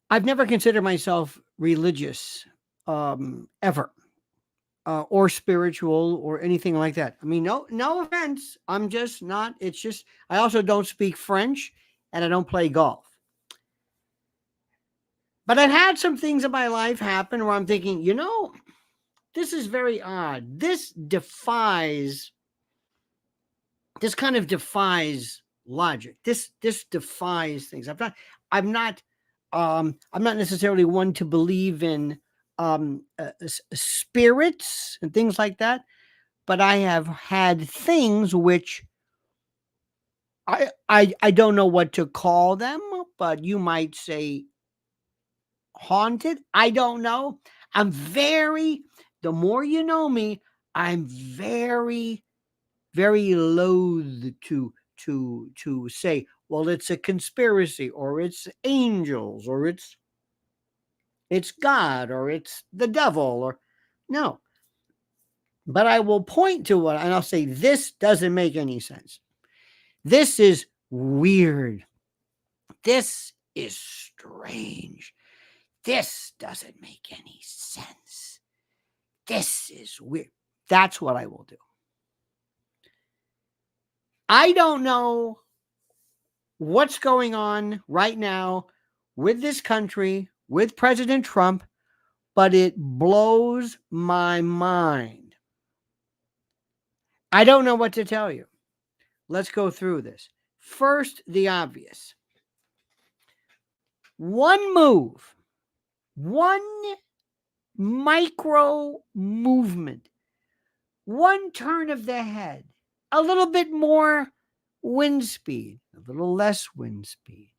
I've never considered myself religious, ever, or spiritual or anything like that. I mean, no offense. I'm just not. It's just I also don't speak French and I don't play golf. But I've had some things in my life happen where I'm thinking, this is very odd. This kind of defies logic. This defies things. I'm not necessarily one to believe in spirits and things like that, but I have had things which I don't know what to call them, but you might say haunted. I don't know. The more you know me, I'm very, very loath to say, well, it's a conspiracy, or it's angels, or it's God, or it's the devil, or no. But I will point to it and I'll say, this doesn't make any sense. This is weird. This is strange. This doesn't make any sense. This is weird. That's what I will do. I don't know what's going on right now with this country, with President Trump, but it blows my mind. I don't know what to tell you. Let's go through this. First, the obvious. One move, one micro movement, one turn of the head, a little bit more wind speed, a little less wind speed,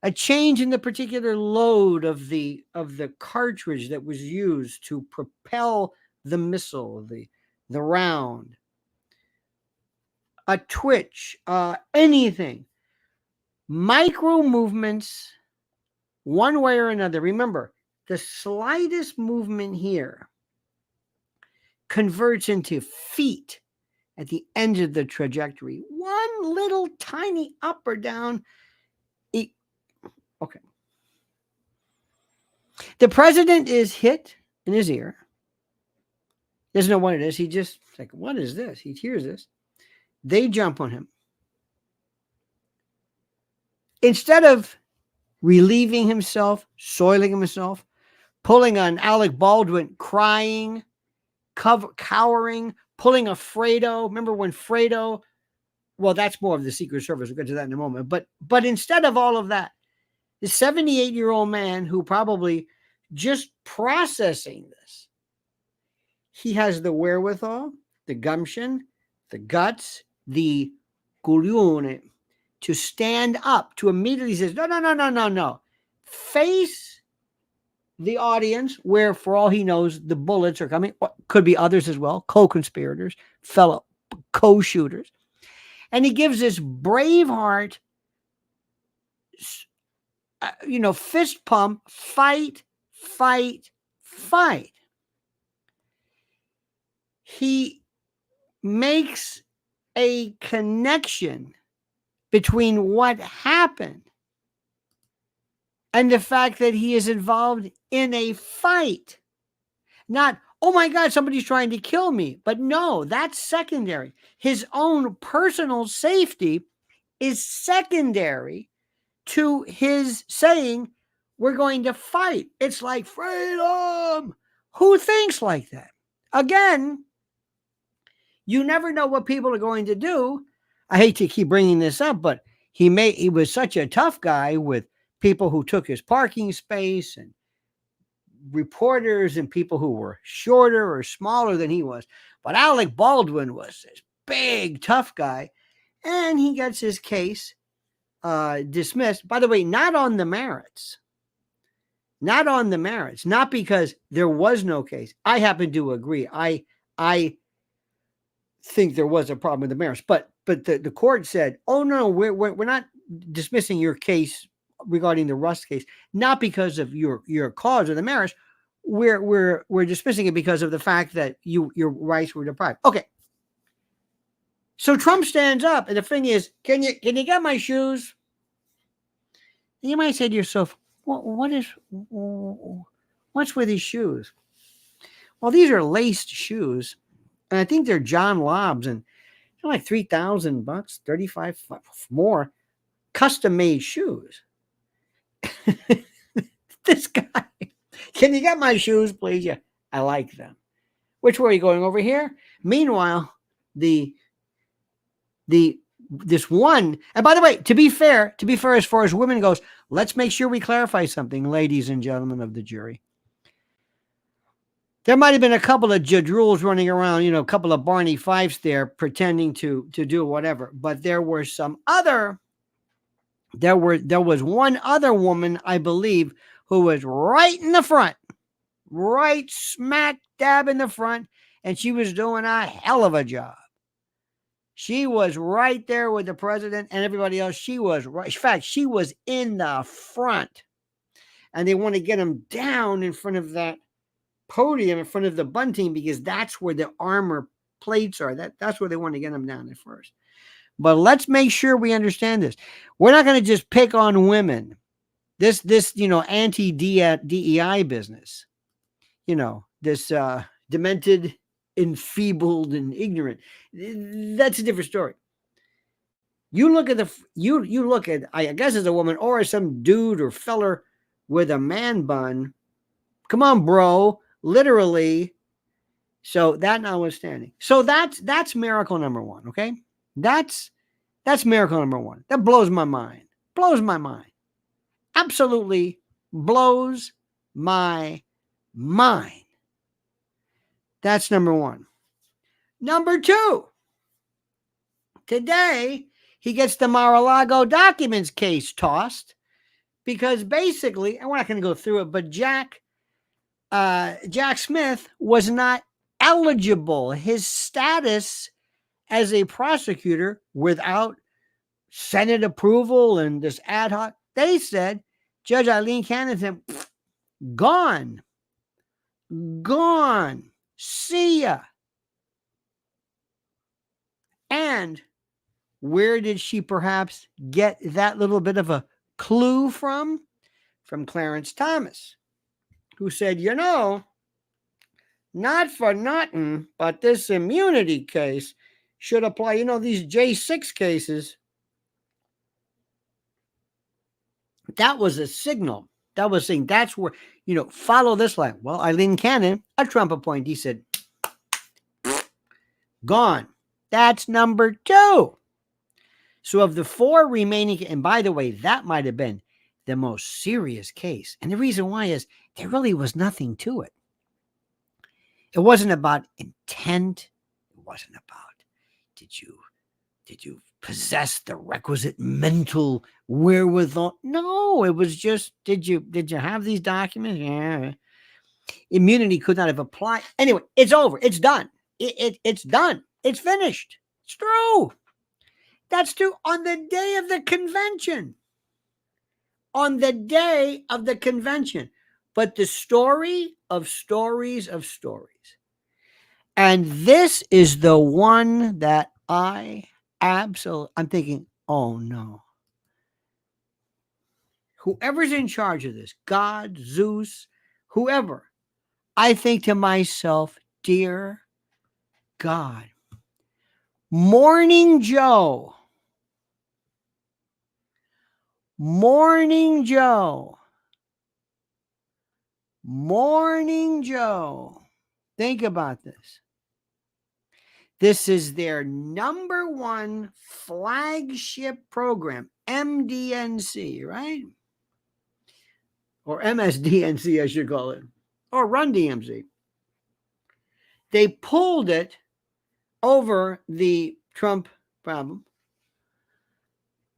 a change in the particular load of the cartridge that was used to propel the missile, the round, a twitch, anything, micro movements, one way or another. Remember, the slightest movement here converts into feet at the end of the trajectory. One little tiny up or down. Okay. The president is hit in his ear. Doesn't know what it is. He just like, what is this? He hears this. They jump on him. Instead of relieving himself, soiling himself, pulling on Alec Baldwin, crying, cowering, pulling a Fredo. Remember when Fredo, well, that's more of the Secret Service. We'll get to that in a moment. But instead of all of that, the 78-year-old man who probably just processing this, he has the wherewithal, the gumption, the guts, the culione to stand up, to immediately says, no. Face the audience where, for all he knows, the bullets are coming. Could be others as well, co-conspirators, fellow co-shooters. And he gives this Braveheart, fist pump, fight. He makes a connection between what happened and the fact that he is involved in a fight. Not, oh my God, somebody's trying to kill me. But no, that's secondary. His own personal safety is secondary to his saying, we're going to fight. It's like freedom. Who thinks like that? Again, you never know what people are going to do. I hate to keep bringing this up, but he was such a tough guy with people who took his parking space and reporters and people who were shorter or smaller than he was. But Alec Baldwin was this big, tough guy, and he gets his case dismissed. By the way, not on the merits. Not because there was no case. I happen to agree. I think there was a problem with the merits, but the court said, "Oh no, we're not dismissing your case regarding the Rust case, not because of your cause or the merits. We're dismissing it because of the fact that your rights were deprived." Okay. So Trump stands up, and the thing is, can you get my shoes? And you might say to yourself, what's with these shoes? Well, these are laced shoes, and I think they're John Lob's, and they're like $3,000, 35 more, custom made shoes. This guy, can you get my shoes, please? Yeah, I like them. Which way are you going, over here? Meanwhile, this one, and by the way, to be fair, as far as women goes, let's make sure we clarify something, ladies and gentlemen of the jury. There might have been a couple of jadrules running around, a couple of Barney Fifes there pretending to do whatever, but there was one other woman, I believe, who was right in the front, right smack dab in the front, and she was doing a hell of a job. She was right there with the president and everybody else. She was right. In fact, she was in the front, and they want to get him down in front of that podium, in front of the bunting, because that's where the armor plates are. That's where they want to get him down at first. But let's make sure we understand this. We're not going to just pick on women. This anti-DEI business, this demented, enfeebled, and ignorant. That's a different story. You look at I guess as a woman or as some dude or feller with a man bun. Come on, bro. Literally. So that notwithstanding. So that's miracle number one. Okay. That's miracle number one. That blows my mind. Blows my mind. Absolutely blows my mind. That's number one. Number two, today he gets the Mar-a-Lago documents case tossed because basically, and we're not going to go through it, but Jack Smith was not eligible. His status as a prosecutor without Senate approval and this ad hoc, they said, Judge Eileen Cannon said, gone. See ya. And where did she perhaps get that little bit of a clue from? From Clarence Thomas, who said, not for nothing, but this immunity case should apply. These J6 cases, that was a signal. That was saying that's where, follow this line. Well, Eileen Cannon, a Trump appointee, said, gone. That's number two. So of the four remaining, and by the way, that might have been the most serious case. And the reason why is there really was nothing to it. It wasn't about intent. It wasn't about, did you possess the requisite mental wherewithal? No, it was just, did you have these documents? Yeah. Immunity could not have applied. Anyway, it's over. It's done. It's done. It's finished. It's true. That's true on the day of the convention. On the day of the convention. But the story of stories of stories. And this is the one that I'm thinking, oh no. Whoever's in charge of this, God, Zeus, whoever, I think to myself, dear God, Morning Joe, think about this. This is their number one flagship program, MDNC, right? Or MSDNC, I should call it, or Run DMC. They pulled it over the Trump problem.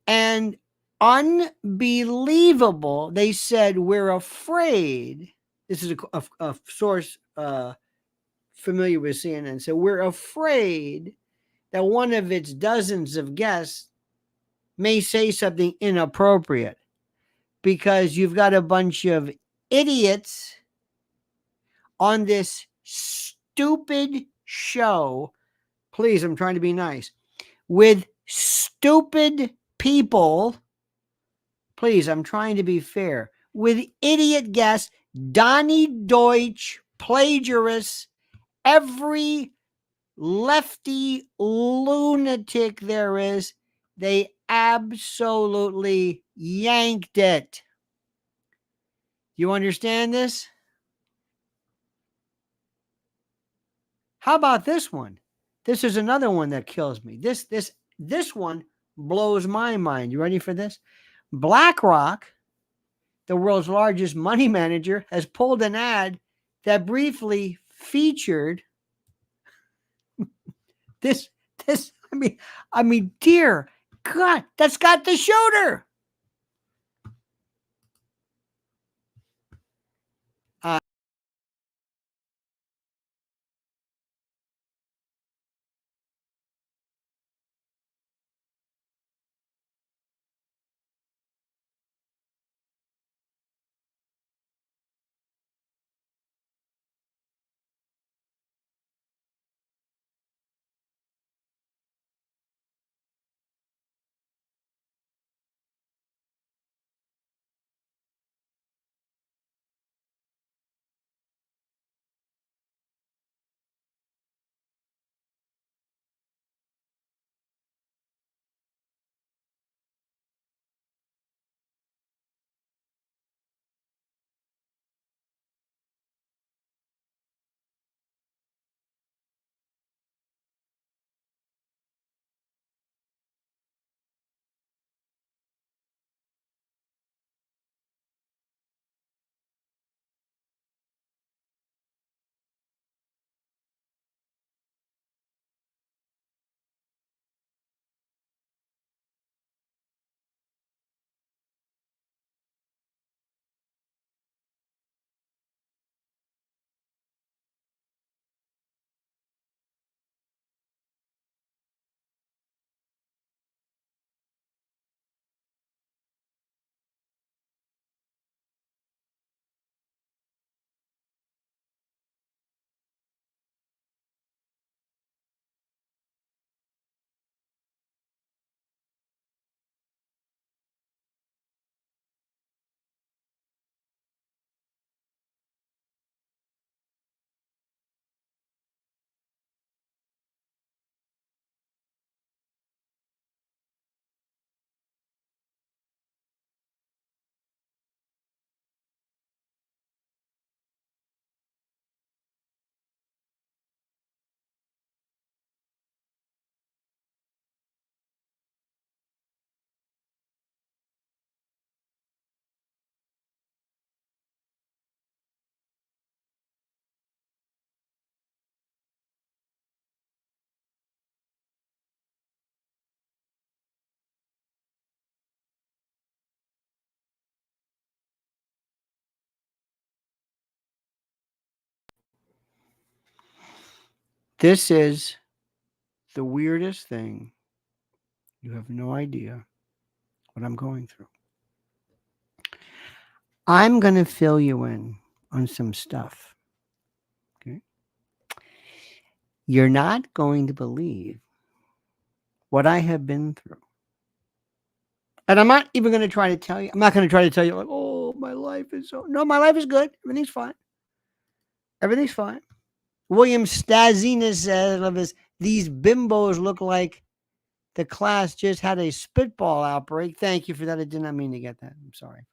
And unbelievable, they said, we're afraid. This is a source familiar with CNN. So we're afraid that one of its dozens of guests may say something inappropriate because you've got a bunch of idiots on this stupid show. Please, I'm trying to be nice. With stupid people. Please, I'm trying to be fair. with idiot guests, Donnie Deutsch, plagiarists, every lefty lunatic there is. They absolutely yanked it. You understand this? How about this one? This is another one that kills me. This one blows my mind. You ready for this? BlackRock, the world's largest money manager, has pulled an ad that briefly featured this. I mean, dear God, that's got the shooter. This is the weirdest thing. You have no idea what I'm going through. I'm going to fill you in on some stuff. Okay. You're not going to believe what I have been through. And I'm not even going to try to tell you. I'm not going to try to tell you, like, oh, my life is so. No, my life is good. Everything's fine. Everything's fine. William Stazina says, these bimbos look like the class just had a spitball outbreak. Thank you for that. I did not mean to get that. I'm sorry.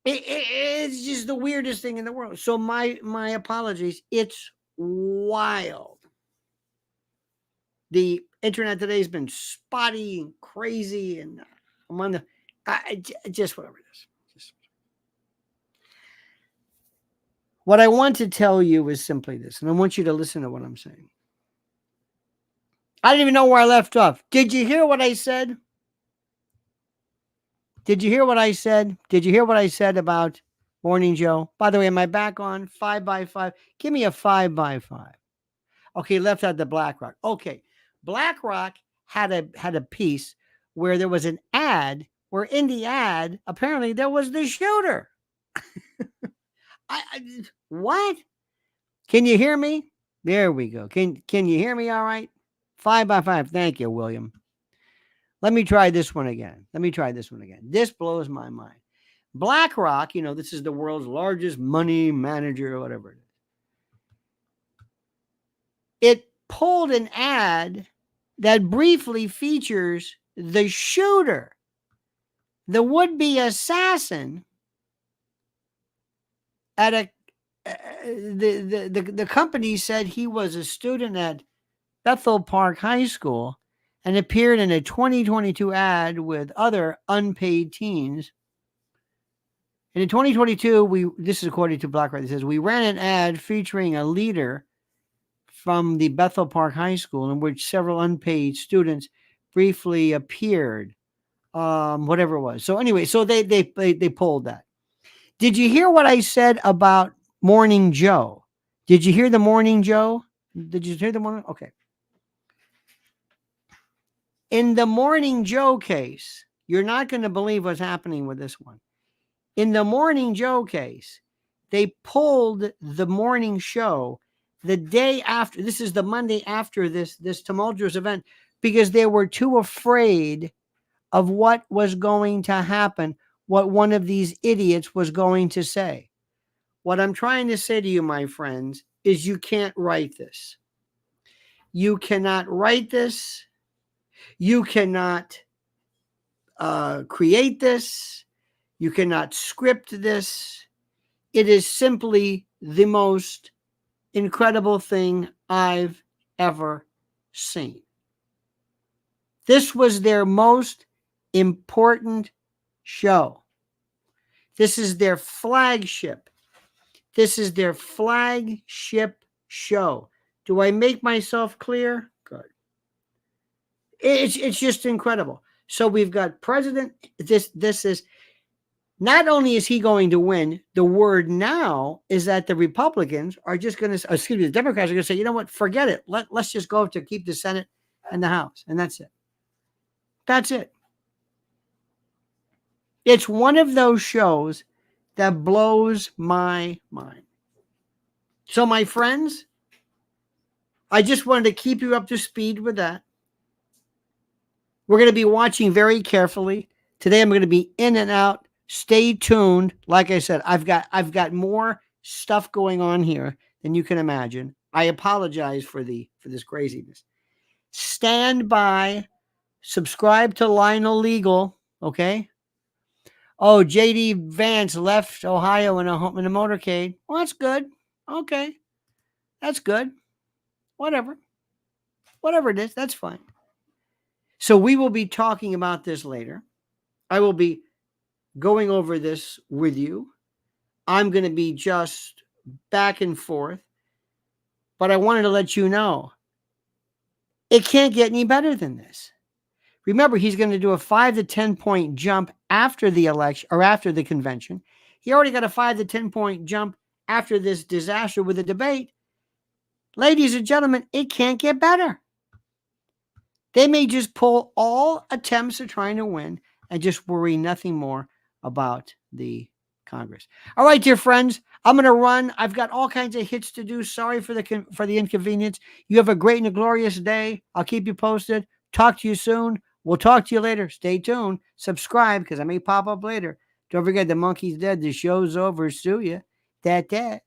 It's just the weirdest thing in the world. So my apologies. It's wild. The internet today has been spotty and crazy, and I'm on the just whatever it is. What I want to tell you is simply this, and I want you to listen to what I'm saying. I didn't even know where I left off. Did you hear what I said? Did you hear what I said? Did you hear what I said about Morning Joe? By the way, am I back on 5x5? Give me a 5x5. Okay, left out the BlackRock. Okay, BlackRock had a piece where there was an ad where in the ad apparently there was the shooter. What? Can you hear me? There we go. Can you hear me all right? 5x5. Thank you, William. Let me try this one again. This blows my mind. BlackRock, this is the world's largest money manager or whatever it is. It pulled an ad that briefly features the shooter, the would-be assassin, at the company said he was a student at Bethel Park High School and appeared in a 2022 ad with other unpaid teens. And in 2022, this is according to BlackRock, it says, we ran an ad featuring a leader from the Bethel Park High School in which several unpaid students briefly appeared, whatever it was. So anyway, so they pulled that. Did you hear what I said about Morning Joe? Did you hear the Morning Joe? Did you hear the morning? Okay. In the Morning Joe case, you're not going to believe what's happening with this one. In the Morning Joe case, they pulled the morning show the day after. This is the Monday after this tumultuous event, because they were too afraid of what was going to happen, what one of these idiots was going to say. What I'm trying to say to you, my friends, is you can't write this. You cannot write this. You cannot create this. You cannot script this. It is simply the most incredible thing I've ever seen. This was their most important show. This is their flagship. This is their flagship show. Do I make myself clear? Good. It's just incredible. So we've got President. This is not only is he going to win, the word now is that the Republicans are just going to, the Democrats are going to say, you know what, forget it. Let's just go to keep the Senate and the House. And that's it. That's it. It's one of those shows that blows my mind. So, my friends, I just wanted to keep you up to speed with that. We're going to be watching very carefully. Today, I'm going to be in and out. Stay tuned. Like I said, I've got more stuff going on here than you can imagine. I apologize for this craziness. Stand by. Subscribe to Lionel Legal. Okay. Oh, J.D. Vance left Ohio in a motorcade. Well, that's good. Okay. That's good. Whatever it is, that's fine. So we will be talking about this later. I will be going over this with you. I'm going to be just back and forth. But I wanted to let you know, it can't get any better than this. Remember, he's going to do a 5 to 10 point jump after the election or after the convention. He already got a 5 to 10 point jump after this disaster with the debate. Ladies and gentlemen, it can't get better. They may just pull all attempts at trying to win and just worry nothing more about the Congress. All right, dear friends, I'm going to run. I've got all kinds of hits to do. Sorry for the inconvenience. You have a great and a glorious day. I'll keep you posted. Talk to you soon. We'll talk to you later. Stay tuned. Subscribe because I may pop up later. Don't forget, the monkey's dead. The show's over. Sue ya. That.